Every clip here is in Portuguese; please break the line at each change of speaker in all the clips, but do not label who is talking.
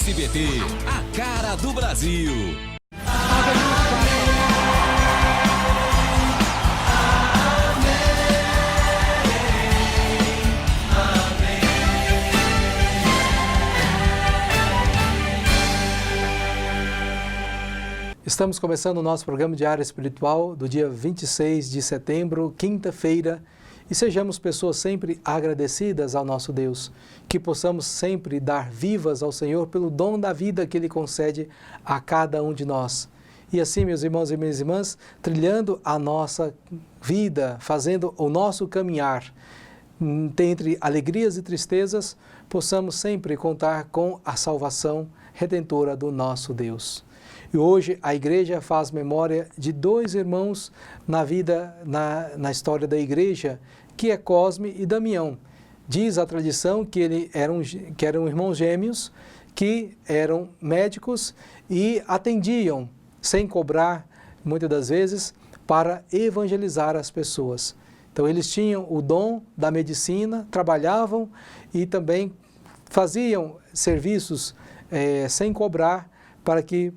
SBT, a cara do Brasil.
Estamos começando o nosso programa diário espiritual do dia 26 de setembro, quinta-feira, e sejamos pessoas sempre agradecidas ao nosso Deus, que possamos sempre dar vivas ao Senhor pelo dom da vida que Ele concede a cada um de nós. E assim, meus irmãos e minhas irmãs, trilhando a nossa vida, fazendo o nosso caminhar, entre alegrias e tristezas, possamos sempre contar com a salvação redentora do nosso Deus. E hoje a igreja faz memória de dois irmãos na história da igreja, que é Cosme e Damião. Diz a tradição que eram irmãos gêmeos, que eram médicos e atendiam, sem cobrar, muitas das vezes, para evangelizar as pessoas. Então eles tinham o dom da medicina, trabalhavam e também faziam serviços sem cobrar para que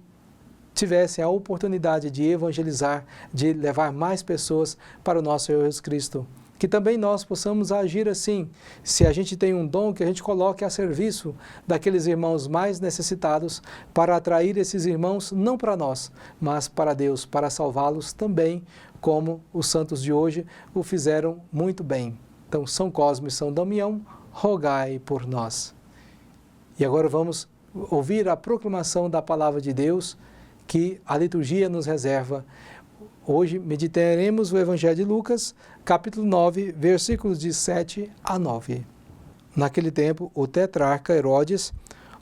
tivessem a oportunidade de evangelizar, de levar mais pessoas para o nosso Senhor Jesus Cristo. Que também nós possamos agir assim. Se a gente tem um dom, que a gente coloque a serviço daqueles irmãos mais necessitados, para atrair esses irmãos, não para nós, mas para Deus, para salvá-los também, como os santos de hoje o fizeram muito bem. Então, São Cosme e São Damião, rogai por nós. E agora vamos ouvir a proclamação da Palavra de Deus, que a liturgia nos reserva. Hoje meditaremos o Evangelho de Lucas, capítulo 9, versículos de 7 a 9. Naquele tempo, o tetrarca Herodes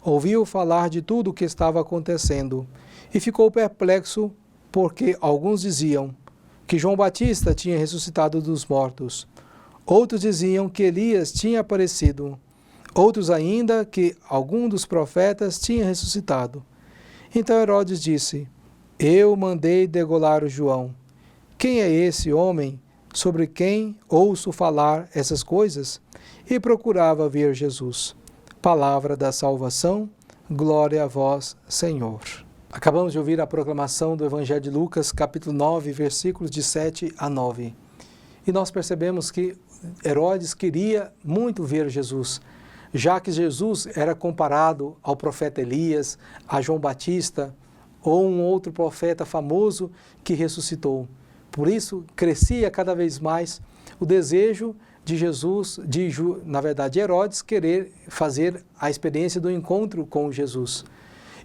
ouviu falar de tudo o que estava acontecendo e ficou perplexo, porque alguns diziam que João Batista tinha ressuscitado dos mortos, outros diziam que Elias tinha aparecido, outros ainda que algum dos profetas tinha ressuscitado. Então Herodes disse: eu mandei degolar o João. Quem é esse homem sobre quem ouço falar essas coisas? E procurava ver Jesus. Palavra da salvação, glória a vós, Senhor. Acabamos de ouvir a proclamação do Evangelho de Lucas, capítulo 9, versículos de 7 a 9. E nós percebemos que Herodes queria muito ver Jesus, já que Jesus era comparado ao profeta Elias, a João Batista, ou um outro profeta famoso que ressuscitou. Por isso, crescia cada vez mais o desejo de Jesus, na verdade, Herodes, querer fazer a experiência do encontro com Jesus.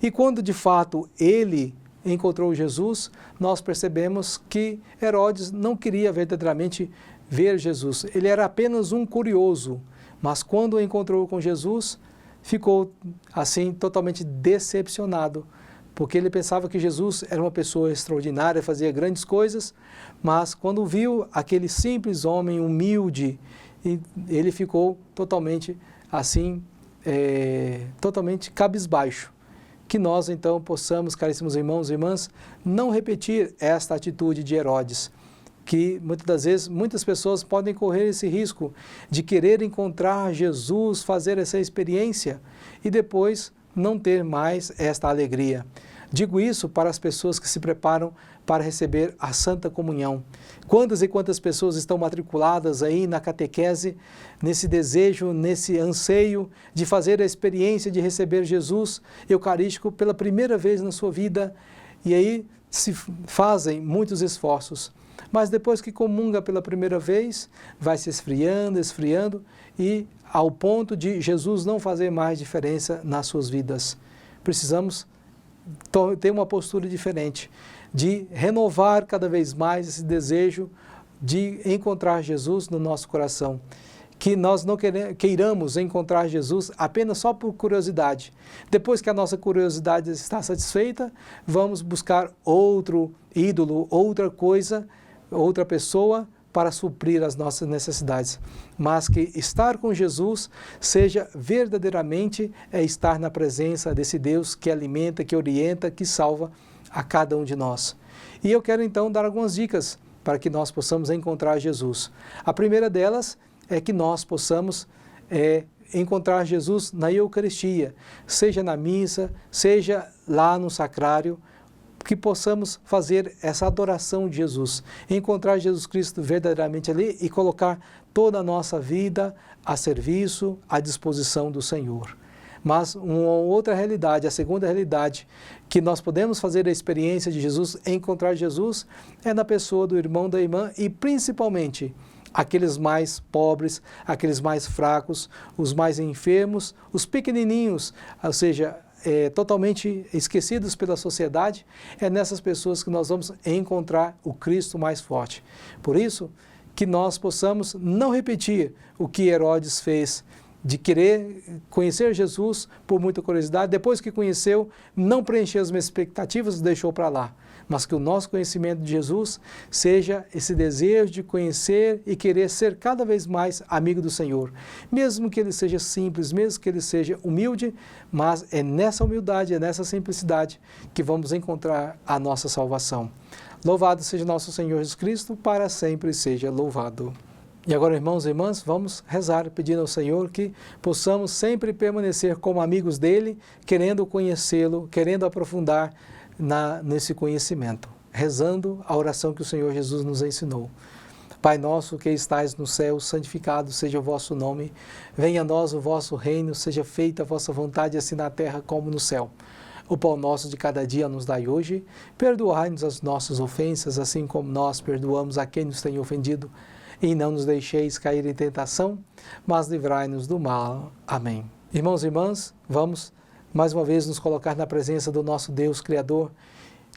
E quando, de fato, ele encontrou Jesus, nós percebemos que Herodes não queria verdadeiramente ver Jesus. Ele era apenas um curioso. Mas quando o encontrou com Jesus, ficou assim totalmente decepcionado, porque ele pensava que Jesus era uma pessoa extraordinária, fazia grandes coisas, mas quando viu aquele simples homem humilde, ele ficou totalmente assim, totalmente cabisbaixo. Que nós então possamos, caríssimos irmãos e irmãs, não repetir esta atitude de Herodes, que muitas das vezes, muitas pessoas podem correr esse risco de querer encontrar Jesus, fazer essa experiência e depois não ter mais esta alegria. Digo isso para as pessoas que se preparam para receber a Santa Comunhão. Quantas e quantas pessoas estão matriculadas aí na catequese, nesse desejo, nesse anseio de fazer a experiência de receber Jesus Eucarístico pela primeira vez na sua vida, e aí se fazem muitos esforços. Mas depois que comunga pela primeira vez, vai se esfriando, e ao ponto de Jesus não fazer mais diferença nas suas vidas. Precisamos ter uma postura diferente, de renovar cada vez mais esse desejo de encontrar Jesus no nosso coração. Que nós não queiramos encontrar Jesus apenas só por curiosidade. Depois que a nossa curiosidade está satisfeita, vamos buscar outro ídolo, outra coisa, outra pessoa para suprir as nossas necessidades. Mas que estar com Jesus seja verdadeiramente estar na presença desse Deus que alimenta, que orienta, que salva a cada um de nós. E eu quero então dar algumas dicas para que nós possamos encontrar Jesus. A primeira delas é que nós possamos encontrar Jesus na Eucaristia, seja na missa, seja lá no sacrário, que possamos fazer essa adoração de Jesus, encontrar Jesus Cristo verdadeiramente ali e colocar toda a nossa vida a serviço, à disposição do Senhor. Mas uma outra realidade, a segunda realidade, que nós podemos fazer a experiência de Jesus, encontrar Jesus, é na pessoa do irmão, da irmã e principalmente aqueles mais pobres, aqueles mais fracos, os mais enfermos, os pequenininhos, ou seja, totalmente esquecidos pela sociedade, é nessas pessoas que nós vamos encontrar o Cristo mais forte. Por isso, que nós possamos não repetir o que Herodes fez, de querer conhecer Jesus por muita curiosidade, depois que conheceu, não preencheu as minhas expectativas, deixou para lá. Mas que o nosso conhecimento de Jesus seja esse desejo de conhecer e querer ser cada vez mais amigo do Senhor. Mesmo que ele seja simples, mesmo que ele seja humilde, mas é nessa humildade, é nessa simplicidade que vamos encontrar a nossa salvação. Louvado seja nosso Senhor Jesus Cristo, para sempre seja louvado. E agora, irmãos e irmãs, vamos rezar pedindo ao Senhor que possamos sempre permanecer como amigos dele, querendo conhecê-lo, querendo aprofundar nesse conhecimento, rezando a oração que o Senhor Jesus nos ensinou. Pai nosso que estais no céu, santificado seja o vosso nome, venha a nós o vosso reino, seja feita a vossa vontade, assim na terra como no céu. O pão nosso de cada dia nos dai hoje, perdoai-nos as nossas ofensas, assim como nós perdoamos a quem nos tem ofendido, e não nos deixeis cair em tentação, mas livrai-nos do mal. Amém. Irmãos e irmãs, vamos mais uma vez nos colocar na presença do nosso Deus Criador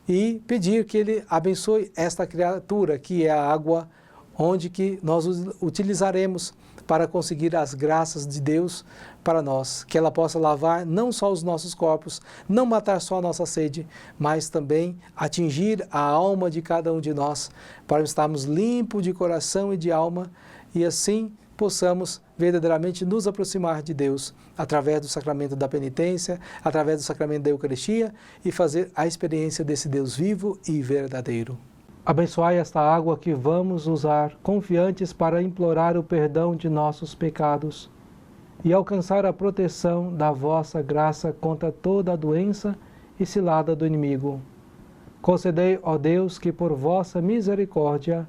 e pedir que Ele abençoe esta criatura, que é a água, onde que nós utilizaremos para conseguir as graças de Deus para nós, que ela possa lavar não só os nossos corpos, não matar só a nossa sede, mas também atingir a alma de cada um de nós, para estarmos limpos de coração e de alma, e assim possamos verdadeiramente nos aproximar de Deus, através do sacramento da penitência, através do sacramento da Eucaristia, e fazer a experiência desse Deus vivo e verdadeiro. Abençoai esta água que vamos usar, confiantes para implorar o perdão de nossos pecados e alcançar a proteção da vossa graça contra toda a doença e cilada do inimigo. Concedei, ó Deus, que por vossa misericórdia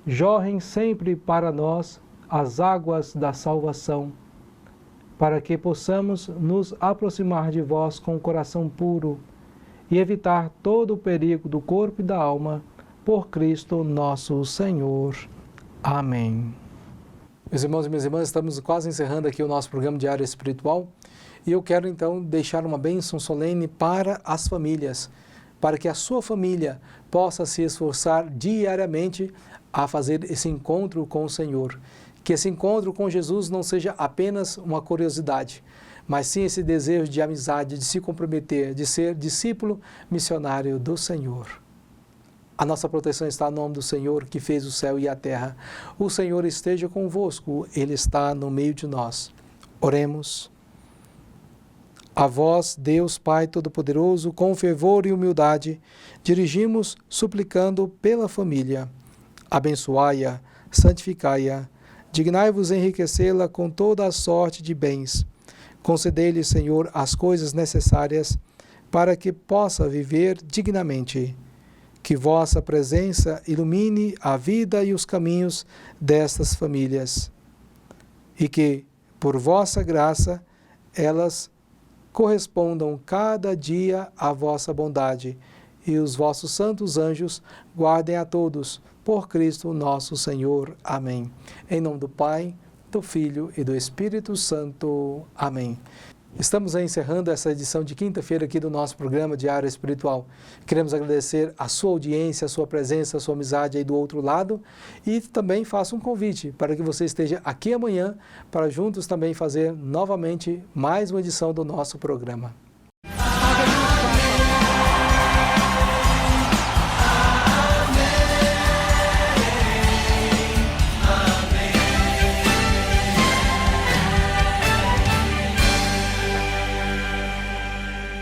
jorrem sempre para nós as águas da salvação, para que possamos nos aproximar de vós com o coração puro e evitar todo o perigo do corpo e da alma, por Cristo nosso Senhor. Amém. Meus irmãos e minhas irmãs, estamos quase encerrando aqui o nosso programa Diário Espiritual e eu quero então deixar uma bênção solene para as famílias, para que a sua família possa se esforçar diariamente a fazer esse encontro com o Senhor. Que esse encontro com Jesus não seja apenas uma curiosidade, mas sim esse desejo de amizade, de se comprometer, de ser discípulo missionário do Senhor. A nossa proteção está no nome do Senhor, que fez o céu e a terra. O Senhor esteja convosco, Ele está no meio de nós. Oremos. A vós, Deus Pai Todo-Poderoso, com fervor e humildade, dirigimos suplicando pela família. Abençoai-a, santificai-a, dignai-vos enriquecê-la com toda a sorte de bens. Concedei-lhe, Senhor, as coisas necessárias para que possa viver dignamente. Que vossa presença ilumine a vida e os caminhos destas famílias. E que, por vossa graça, elas correspondam cada dia à vossa bondade. E os vossos santos anjos guardem a todos, por Cristo nosso Senhor. Amém. Em nome do Pai, do Filho e do Espírito Santo. Amém. Estamos encerrando essa edição de quinta-feira aqui do nosso programa Diário Espiritual. Queremos agradecer a sua audiência, a sua presença, a sua amizade aí do outro lado e também faço um convite para que você esteja aqui amanhã para juntos também fazer novamente mais uma edição do nosso programa.